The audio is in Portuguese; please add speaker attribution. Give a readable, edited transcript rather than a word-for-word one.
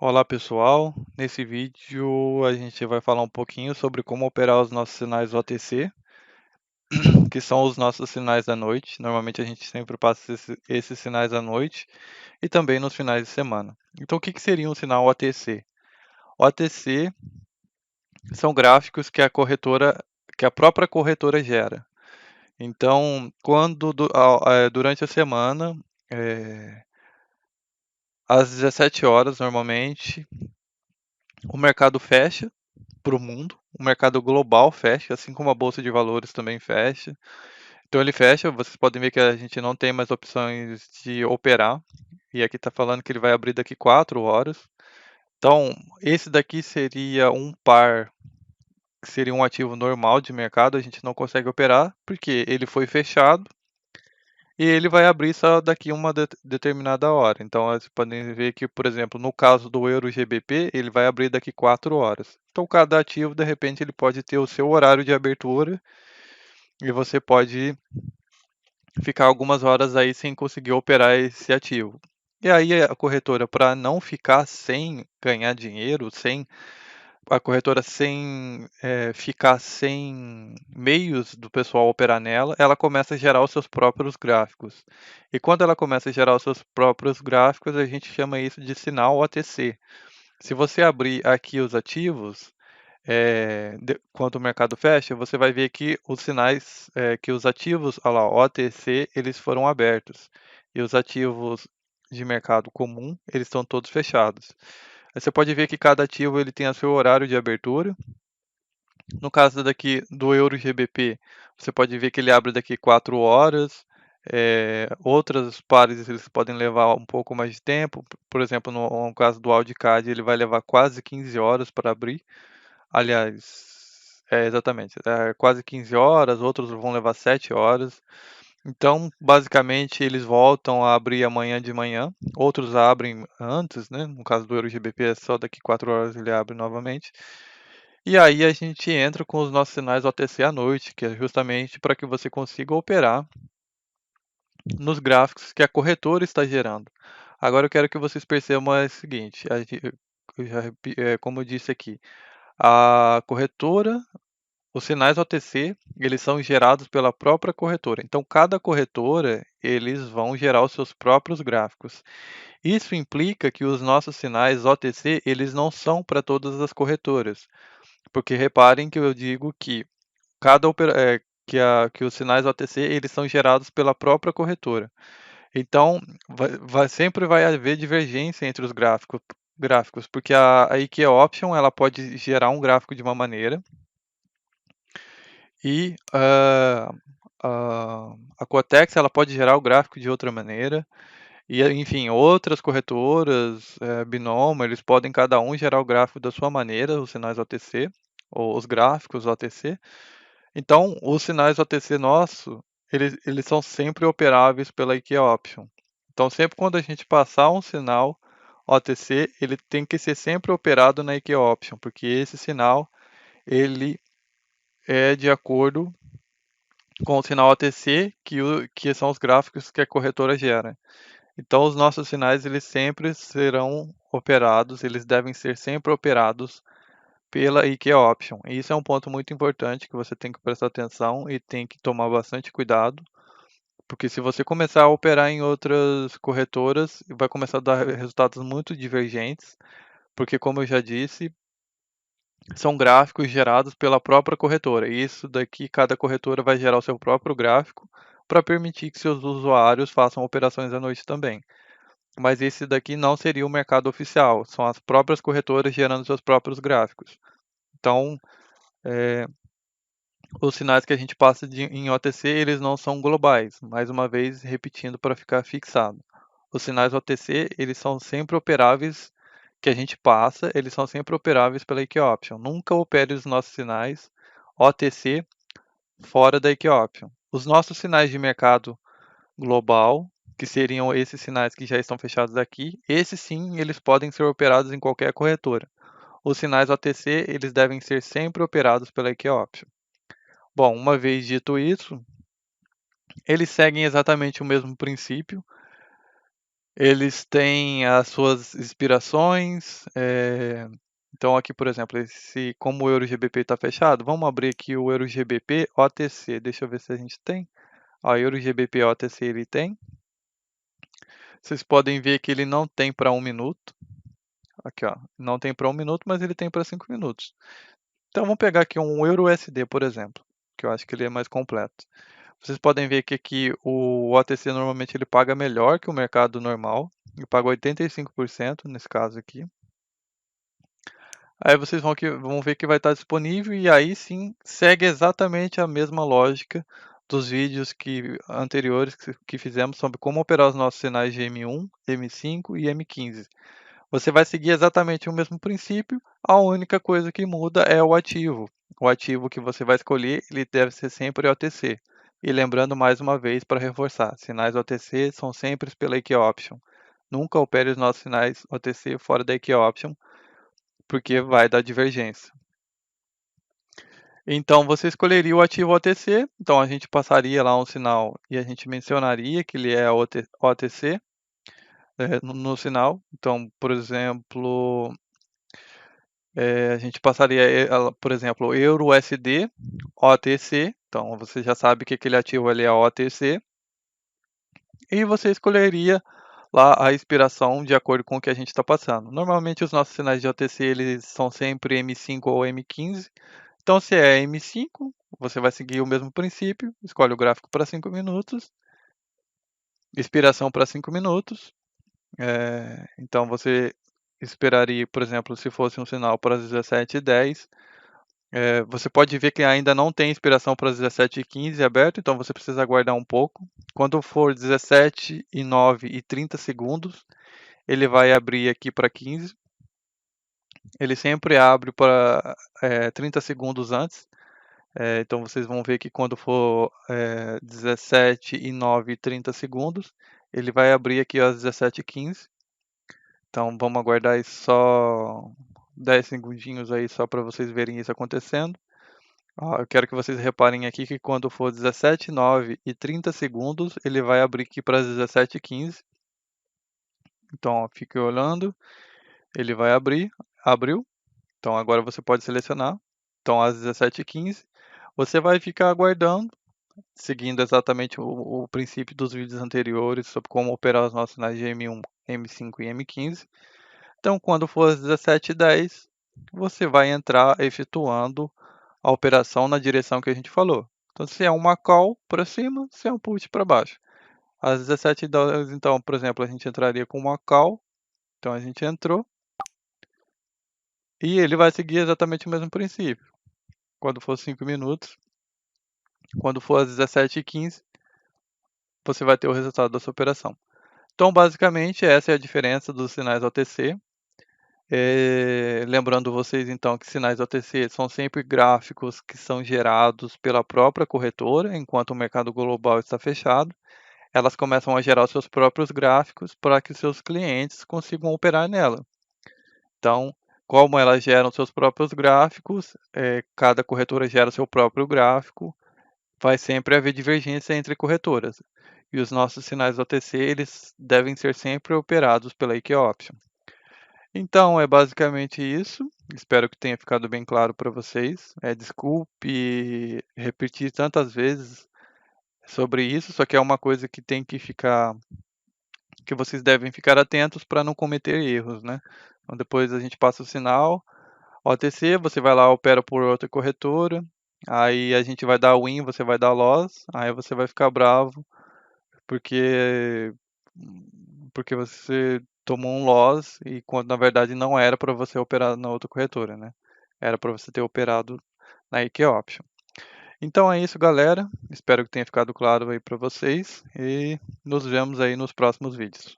Speaker 1: Olá pessoal, nesse vídeo a gente vai falar um pouquinho sobre como operar os nossos sinais OTC, que são os nossos sinais da noite. Normalmente a gente sempre passa esses sinais à noite e também nos finais de semana. Então o que seria um sinal OTC? OTC são gráficos que a própria corretora gera. Então, durante a semana, eh, às 17 horas normalmente, o mercado fecha para o mundo. O mercado global fecha, assim como a bolsa de valores também fecha. Então ele fecha, vocês podem ver que a gente não tem mais opções de operar. E aqui está falando que ele vai abrir daqui 4 horas. Então, esse daqui seria um par, que seria um ativo normal de mercado, a gente não consegue operar, porque ele foi fechado e ele vai abrir só daqui uma determinada hora. Então, vocês podem ver que, por exemplo, no caso do Euro GBP, ele vai abrir daqui 4 horas. Então, cada ativo, de repente, ele pode ter o seu horário de abertura e você pode ficar algumas horas aí sem conseguir operar esse ativo. E aí a corretora, para não ficar sem ganhar dinheiro, sem a corretora ficar sem meios do pessoal operar nela, ela começa a gerar os seus próprios gráficos. E quando ela começa a gerar os seus próprios gráficos, a gente chama isso de sinal OTC. Se você abrir aqui os ativos, quando o mercado fecha, você vai ver que os sinais, que os ativos, olha lá, OTC, eles foram abertos. E os ativos de mercado comum, eles estão todos fechados. Aí você pode ver que cada ativo ele tem o seu horário de abertura. No caso daqui do Euro GBP, você pode ver que ele abre daqui 4 horas. Outras pares eles podem levar um pouco mais de tempo. Por exemplo, no caso do Audicad, ele vai levar quase 15 horas para abrir. Aliás, exatamente, quase 15 horas, outros vão levar 7 horas. Então, basicamente, eles voltam a abrir amanhã de manhã, outros abrem antes, né? No caso do EuroGBP, é só daqui 4 horas ele abre novamente. E aí a gente entra com os nossos sinais OTC à noite, que é justamente para que você consiga operar nos gráficos que a corretora está gerando. Agora eu quero que vocês percebam o seguinte, como eu disse aqui, a corretora, os sinais OTC, eles são gerados pela própria corretora. Então, cada corretora, eles vão gerar os seus próprios gráficos. Isso implica que os nossos sinais OTC, eles não são para todas as corretoras. Porque reparem que eu digo que que os sinais OTC, eles são gerados pela própria corretora. Então, sempre vai haver divergência entre os gráficos, porque a IKEA Option, ela pode gerar um gráfico de uma maneira, e a Quotex ela pode gerar o gráfico de outra maneira. E, enfim, outras corretoras, Binomo, eles podem cada um gerar o gráfico da sua maneira, os sinais OTC, ou os gráficos OTC. Então, os sinais OTC nosso, eles são sempre operáveis pela IKEA Option. Então, sempre quando a gente passar um sinal OTC, ele tem que ser sempre operado na IKEA Option, porque esse sinal, ele é de acordo com o sinal OTC, que são os gráficos que a corretora gera. Então, os nossos sinais, eles sempre serão operados, eles devem ser sempre operados pela IKEA Option. E isso é um ponto muito importante que você tem que prestar atenção e tem que tomar bastante cuidado, porque se você começar a operar em outras corretoras, vai começar a dar resultados muito divergentes, porque como eu já disse, são gráficos gerados pela própria corretora. E isso daqui, cada corretora vai gerar o seu próprio gráfico para permitir que seus usuários façam operações à noite também. Mas esse daqui não seria o mercado oficial, são as próprias corretoras gerando seus próprios gráficos. Então, os sinais que a gente passa em OTC, eles não são globais, mais uma vez repetindo para ficar fixado. Os sinais OTC, eles são sempre operáveis, que a gente passa, eles são sempre operáveis pela IKEA Option. Nunca opere os nossos sinais OTC fora da IKEA Option. Os nossos sinais de mercado global, que seriam esses sinais que já estão fechados aqui, esses sim, eles podem ser operados em qualquer corretora. Os sinais OTC, eles devem ser sempre operados pela IKEA Option. Bom, uma vez dito isso, eles seguem exatamente o mesmo princípio. Eles têm as suas inspirações. Então aqui, por exemplo, como o EuroGBP está fechado, vamos abrir aqui o EuroGBP OTC. Deixa eu ver se a gente tem. Ó, EuroGBP OTC ele tem. Vocês podem ver que ele não tem para 1 minuto. Aqui, ó, não tem para 1 minuto, mas ele tem para 5 minutos. Então vamos pegar aqui um EURUSD, por exemplo, que eu acho que ele é mais completo. Vocês podem ver que aqui o OTC normalmente ele paga melhor que o mercado normal. Ele paga 85% nesse caso aqui. Aí vocês vão ver que vai estar disponível e aí sim segue exatamente a mesma lógica dos vídeos anteriores que fizemos sobre como operar os nossos sinais de M1, M5 e M15. Você vai seguir exatamente o mesmo princípio, a única coisa que muda é o ativo. O ativo que você vai escolher, ele deve ser sempre OTC. E lembrando mais uma vez para reforçar, sinais OTC são sempre pela EQ Option. Nunca opere os nossos sinais OTC fora da EQ Option, porque vai dar divergência. Então você escolheria o ativo OTC, então a gente passaria lá um sinal e a gente mencionaria que ele é OTC no sinal. Então, por exemplo, a gente passaria, por exemplo, EURUSD, OTC. Então você já sabe que aquele ativo ali é OTC. E você escolheria lá a expiração de acordo com o que a gente está passando. Normalmente os nossos sinais de OTC eles são sempre M5 ou M15. Então se é M5, você vai seguir o mesmo princípio, escolhe o gráfico para 5 minutos, expiração para 5 minutos. Então você esperaria, por exemplo, se fosse um sinal para as 17h10, você pode ver que ainda não tem expiração para as 17h15 aberto, então você precisa aguardar um pouco. Quando for 17h09 e 30 segundos, ele vai abrir aqui para 15. Ele sempre abre para 30 segundos antes. Então vocês vão ver que quando for 17h09 e 30 segundos, ele vai abrir aqui às 17h15. Então vamos aguardar aí só 10 segundinhos aí só para vocês verem isso acontecendo. Eu quero que vocês reparem aqui que quando for 17h09 e 30 segundos, ele vai abrir aqui para as 17h15. Então, ó, fique olhando, ele vai abrir, abriu. Então agora você pode selecionar. Então às 17h15, você vai ficar aguardando, seguindo exatamente o princípio dos vídeos anteriores sobre como operar os nossos sinais de M1, M5 e M15. Então quando for às 17h10, você vai entrar efetuando a operação na direção que a gente falou. Então, se é uma call para cima, se é um put para baixo. Às 17h10, então, por exemplo, a gente entraria com uma call. Então, a gente entrou. E ele vai seguir exatamente o mesmo princípio. Quando for 5 minutos, quando for às 17h15, você vai ter o resultado da sua operação. Então, basicamente, essa é a diferença dos sinais OTC. Lembrando vocês então que sinais OTC são sempre gráficos que são gerados pela própria corretora, enquanto o mercado global está fechado. Elas começam a gerar os seus próprios gráficos para que seus clientes consigam operar nela. Então, como elas geram seus próprios gráficos, cada corretora gera seu próprio gráfico, vai sempre haver divergência entre corretoras. E os nossos sinais OTC eles devem ser sempre operados pela EQ Option. Então, é basicamente isso. Espero que tenha ficado bem claro para vocês. Desculpe repetir tantas vezes sobre isso, só que é uma coisa que que vocês devem ficar atentos para não cometer erros, né? Então, depois a gente passa o sinal OTC, você vai lá, opera por outra corretora, aí a gente vai dar win, você vai dar loss, aí você vai ficar bravo porque porque você tomou um loss e quando na verdade não era para você operar na outra corretora, né? Era para você ter operado na EQ Option. Então é isso, galera. Espero que tenha ficado claro aí para vocês e nos vemos aí nos próximos vídeos.